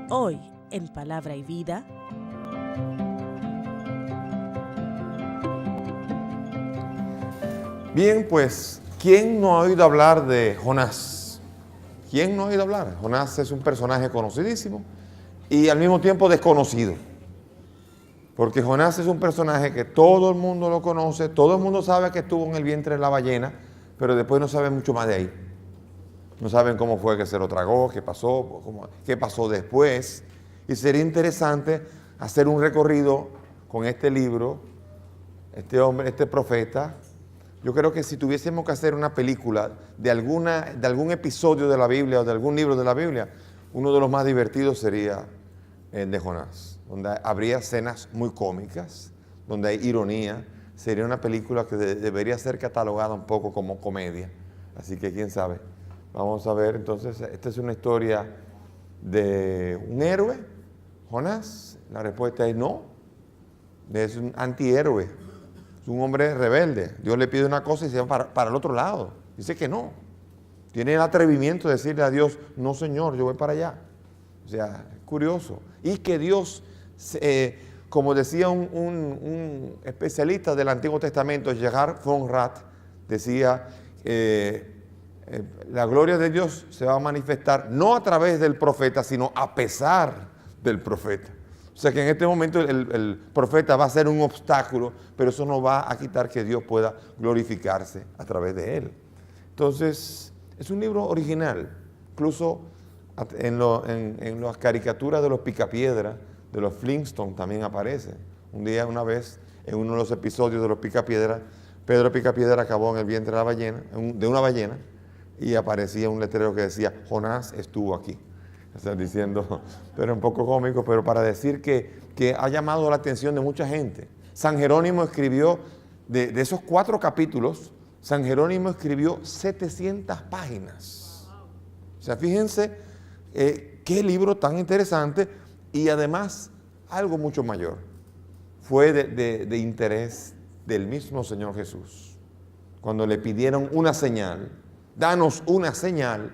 Hoy, en Palabra y Vida. Bien, pues, ¿quién no ha oído hablar de Jonás? ¿Quién no ha oído hablar? Jonás es un personaje conocidísimo y al mismo tiempo desconocido. Porque Jonás es un personaje que todo el mundo lo conoce, todo el mundo sabe que estuvo en el vientre de la ballena, pero después no sabe mucho más de ahí. No saben cómo fue que se lo tragó, qué pasó, qué pasó después. Y sería interesante hacer un recorrido con este libro, este hombre, este profeta. Yo creo que si tuviésemos que hacer una película de algún episodio de la Biblia o de algún libro de la Biblia, uno de los más divertidos sería el de Jonás, donde habría escenas muy cómicas, donde hay ironía. Sería una película que debería ser catalogada un poco como comedia. Así que quién sabe. Vamos a ver, entonces, esta es una historia de un héroe, Jonás. La respuesta es no, es un antihéroe, es un hombre rebelde. Dios le pide una cosa y se va para el otro lado. Dice que no. Tiene el atrevimiento de decirle a Dios, no Señor, yo voy para allá. O sea, es curioso. Y que Dios, como decía un especialista del Antiguo Testamento, Gerhard von Rath, decía, la gloria de Dios se va a manifestar no a través del profeta, sino a pesar del profeta. O sea que en este momento el profeta va a ser un obstáculo, pero eso no va a quitar que Dios pueda glorificarse a través de él. Entonces, es un libro original. Incluso en las caricaturas de los Picapiedra, de los Flintstones también aparece. Una vez, en uno de los episodios de los Picapiedra, Pedro Picapiedra acabó en el vientre de la ballena, de una ballena, y aparecía un letrero que decía, Jonás estuvo aquí. O sea, diciendo, pero un poco cómico, pero para decir que ha llamado la atención de mucha gente. San Jerónimo escribió, de esos 4 capítulos, San Jerónimo escribió 700 páginas. O sea, fíjense qué libro tan interesante y además algo mucho mayor. Fue de interés del mismo Señor Jesús. Cuando le pidieron una señal, danos una señal,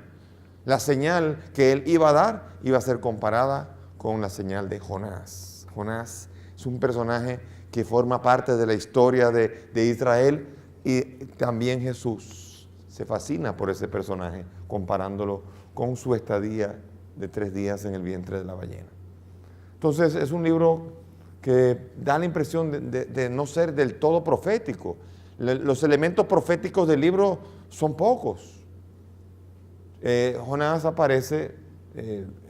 la señal que él iba a dar iba a ser comparada con la señal de Jonás. Jonás es un personaje que forma parte de la historia de Israel y también Jesús se fascina por ese personaje comparándolo con su estadía de 3 días en el vientre de la ballena. Entonces es un libro que da la impresión de no ser del todo profético. Los elementos proféticos del libro son pocos. Jonás aparece,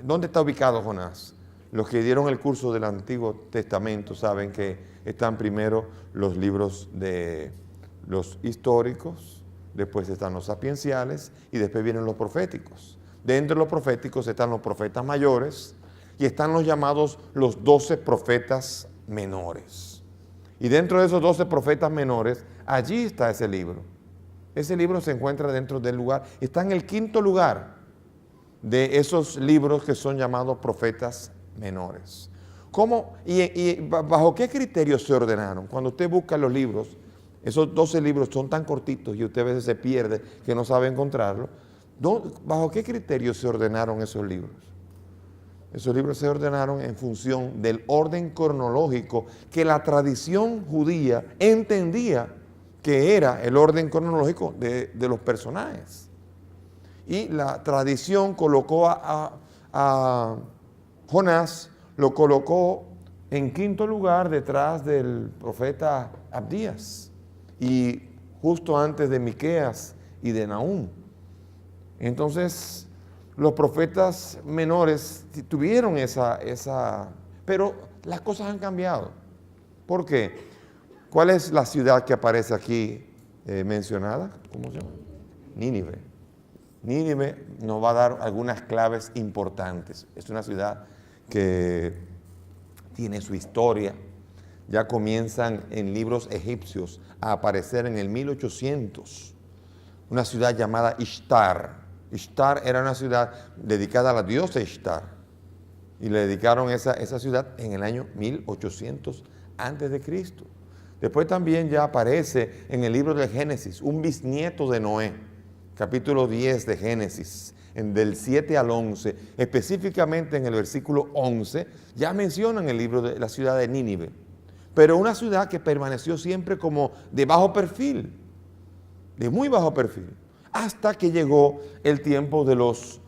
¿dónde está ubicado Jonás? Los que dieron el curso del Antiguo Testamento saben que están primero los libros de los históricos, después están los sapienciales y después vienen los proféticos. Dentro de los proféticos están los profetas mayores y están los llamados los 12 profetas menores. Y dentro de esos 12 profetas menores, allí está ese libro. Ese libro se encuentra dentro del lugar, está en el 5.º lugar de esos libros que son llamados profetas menores. ¿Cómo y bajo qué criterios se ordenaron? Cuando usted busca los libros, esos 12 libros son tan cortitos y usted a veces se pierde que no sabe encontrarlo. ¿Bajo qué criterios se ordenaron esos libros? Esos libros se ordenaron en función del orden cronológico que la tradición judía entendía que era el orden cronológico de los personajes. Y la tradición colocó a Jonás, lo colocó en 5.º lugar detrás del profeta Abdías y justo antes de Miqueas y de Nahum. Entonces, los profetas menores tuvieron pero las cosas han cambiado. ¿Por qué? ¿Cuál es la ciudad que aparece aquí mencionada? ¿Cómo se llama? Nínive. Nínive nos va a dar algunas claves importantes. Es una ciudad que tiene su historia. Ya comienzan en libros egipcios a aparecer en el 1800. Una ciudad llamada Ishtar. Ishtar era una ciudad dedicada a la diosa Ishtar. Y le dedicaron esa ciudad en el año 1800 antes de Cristo. Después también ya aparece en el libro de Génesis un bisnieto de Noé, capítulo 10 de Génesis, del 7 al 11, específicamente en el versículo 11, ya mencionan el libro de la ciudad de Nínive, pero una ciudad que permaneció siempre como de bajo perfil, de muy bajo perfil, hasta que llegó el tiempo de los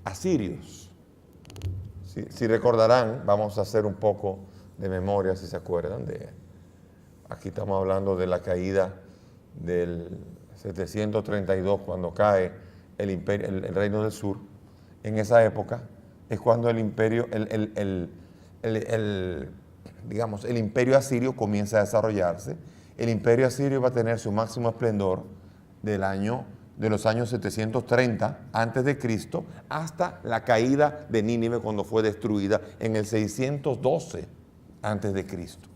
asirios. Si recordarán, vamos a hacer un poco de memoria, si se acuerdan aquí estamos hablando de la caída del 732, cuando cae el reino del sur. En esa época es cuando el imperio, digamos, el imperio asirio comienza a desarrollarse. El imperio asirio va a tener su máximo esplendor de los años 730 antes de Cristo hasta la caída de Nínive, cuando fue destruida en el 612 antes de Cristo.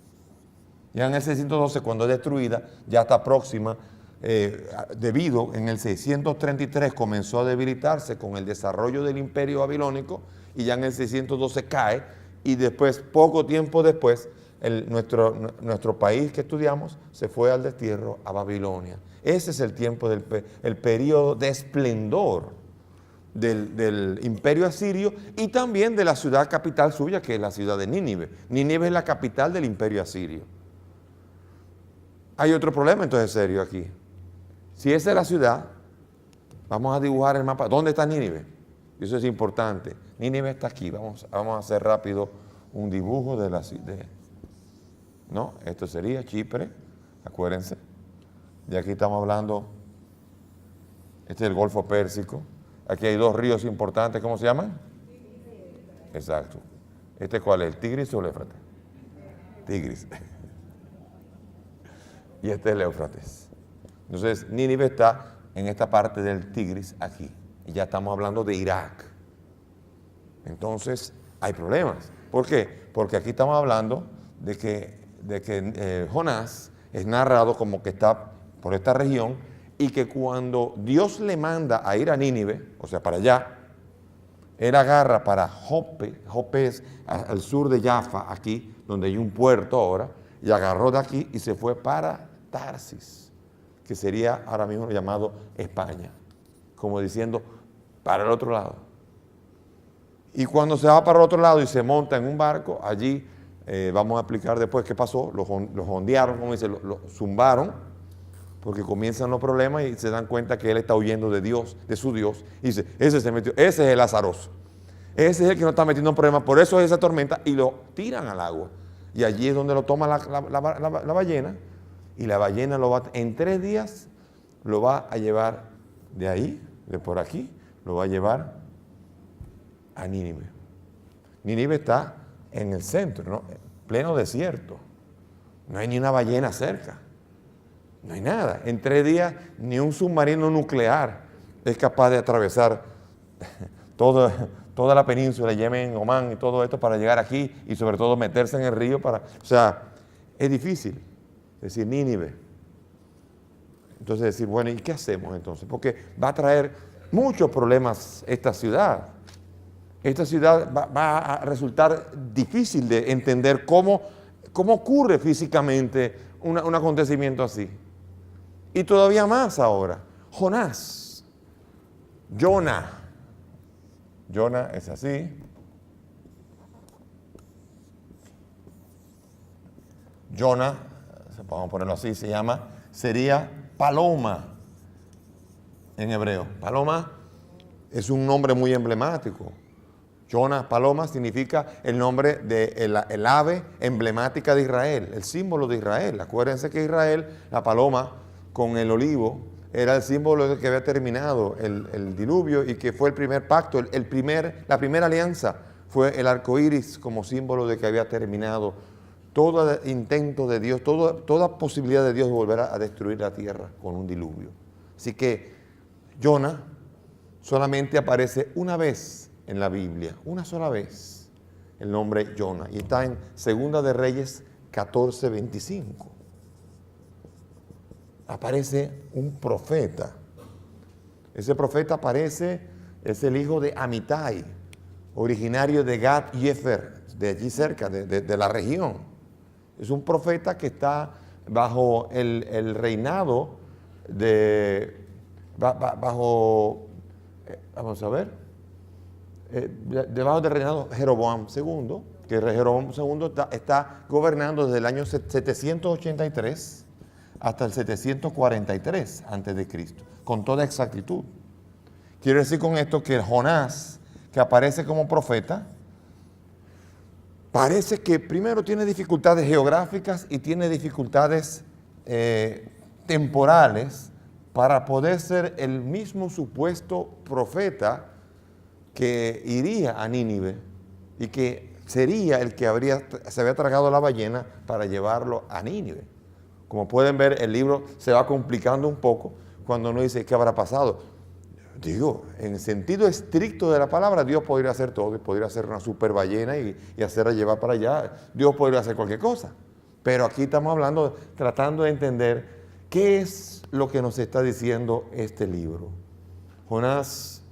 Ya en el 612, cuando es destruida, ya está próxima, debido en el 633 comenzó a debilitarse con el desarrollo del imperio babilónico, y ya en el 612 cae, y después, poco tiempo después, nuestro país que estudiamos se fue al destierro a Babilonia. Ese es el tiempo el periodo de esplendor del imperio asirio, y también de la ciudad capital suya, que es la ciudad de Nínive. Nínive es la capital del imperio asirio. Hay otro problema entonces serio aquí. Si esa es la ciudad, vamos a dibujar el mapa. ¿Dónde está Nínive? Eso es importante. Nínive está aquí. Vamos a hacer rápido un dibujo de la ciudad. No, esto sería Chipre, acuérdense. De aquí estamos hablando, este es el Golfo Pérsico. Aquí hay dos ríos importantes, ¿cómo se llaman? Exacto. ¿Este cuál es? ¿El Tigris o el Éufrates? Tigris. Y este es el Éufrates. Entonces, Nínive está en esta parte del Tigris aquí. Y ya estamos hablando de Irak. Entonces, hay problemas. ¿Por qué? Porque aquí estamos hablando de que Jonás es narrado como que está por esta región, y que cuando Dios le manda a ir a Nínive, o sea, para allá, él agarra para Jope. Jope es al sur de Jaffa, aquí, donde hay un puerto ahora, y agarró de aquí y se fue para Tarsis, que sería ahora mismo llamado España, como diciendo, para el otro lado. Y cuando se va para el otro lado y se monta en un barco, allí vamos a explicar después qué pasó, los ondearon, como dice, lo zumbaron, porque comienzan los problemas y se dan cuenta que él está huyendo de Dios, de su Dios, y dice, ese es el azaroso, ese es el que no está metiendo en problemas, por eso es esa tormenta, y lo tiran al agua. Y allí es donde lo toma la ballena, y la ballena en 3 días lo va a llevar de ahí, de por aquí, lo va a llevar a Nínive. Nínive está en el centro, ¿no? Pleno desierto. No hay ni una ballena cerca. No hay nada. En 3 días ni un submarino nuclear es capaz de atravesar toda la península, Yemen, Omán y todo esto para llegar aquí, y sobre todo meterse en el río o sea, es difícil. Es decir, Nínive. Entonces decir, bueno, ¿y qué hacemos entonces? Porque va a traer muchos problemas esta ciudad. Esta ciudad va a resultar difícil de entender cómo ocurre físicamente un acontecimiento así. Y todavía más ahora, Jonás. Jonah es así. Jonah, vamos a ponerlo así, sería paloma en hebreo. Paloma es un nombre muy emblemático. Jonah, paloma, significa el nombre del ave emblemática de Israel, el símbolo de Israel. Acuérdense que Israel, la paloma con el olivo, era el símbolo de que había terminado el diluvio, y que fue el primer pacto, la primera alianza fue el arco iris como símbolo de que había terminado todo intento de Dios, toda posibilidad de Dios de volver a destruir la tierra con un diluvio. Así que Jonah solamente aparece una vez en la Biblia, una sola vez, el nombre Jonah, y está en 2 de Reyes 14:25. Aparece un profeta. Ese profeta es el hijo de Amitai, originario de Gat Yefer, de allí cerca, de la región. Es un profeta que está bajo el reinado vamos a ver, debajo del reinado de Jeroboam II, que Jeroboam II está gobernando desde el año 783 hasta el 743 antes de Cristo, con toda exactitud. Quiero decir con esto que Jonás, que aparece como profeta, parece que primero tiene dificultades geográficas y tiene dificultades temporales para poder ser el mismo supuesto profeta que iría a Nínive y que sería el que se había tragado la ballena para llevarlo a Nínive. Como pueden ver, el libro se va complicando un poco cuando uno dice qué habrá pasado. Digo, en el sentido estricto de la palabra, Dios podría hacer todo, podría hacer una super ballena y hacerla llevar para allá. Dios podría hacer cualquier cosa. Pero aquí estamos hablando, tratando de entender qué es lo que nos está diciendo este libro. Jonás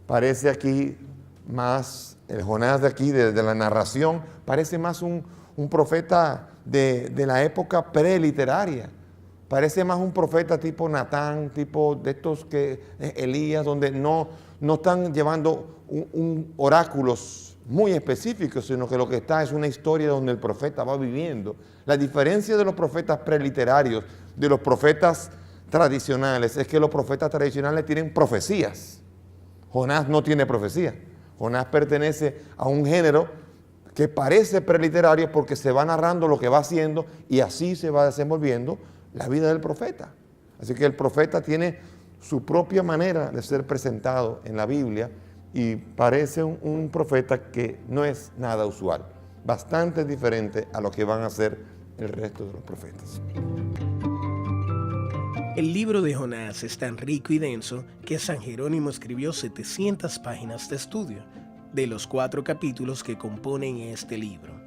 parece aquí más, el Jonás de aquí, de la narración, parece más un profeta de la época preliteraria. Parece más un profeta tipo Natán, tipo de estos que Elías, donde no están llevando oráculos muy específicos, sino que lo que está es una historia donde el profeta va viviendo. La diferencia de los profetas preliterarios, de los profetas tradicionales, es que los profetas tradicionales tienen profecías. Jonás no tiene profecía. Jonás pertenece a un género que parece preliterario porque se va narrando lo que va haciendo y así se va desenvolviendo la vida del profeta. Así que el profeta tiene su propia manera de ser presentado en la Biblia y parece un profeta que no es nada usual, bastante diferente a lo que van a ser el resto de los profetas. El libro de Jonás es tan rico y denso que San Jerónimo escribió 700 páginas de estudio de los 4 capítulos que componen este libro.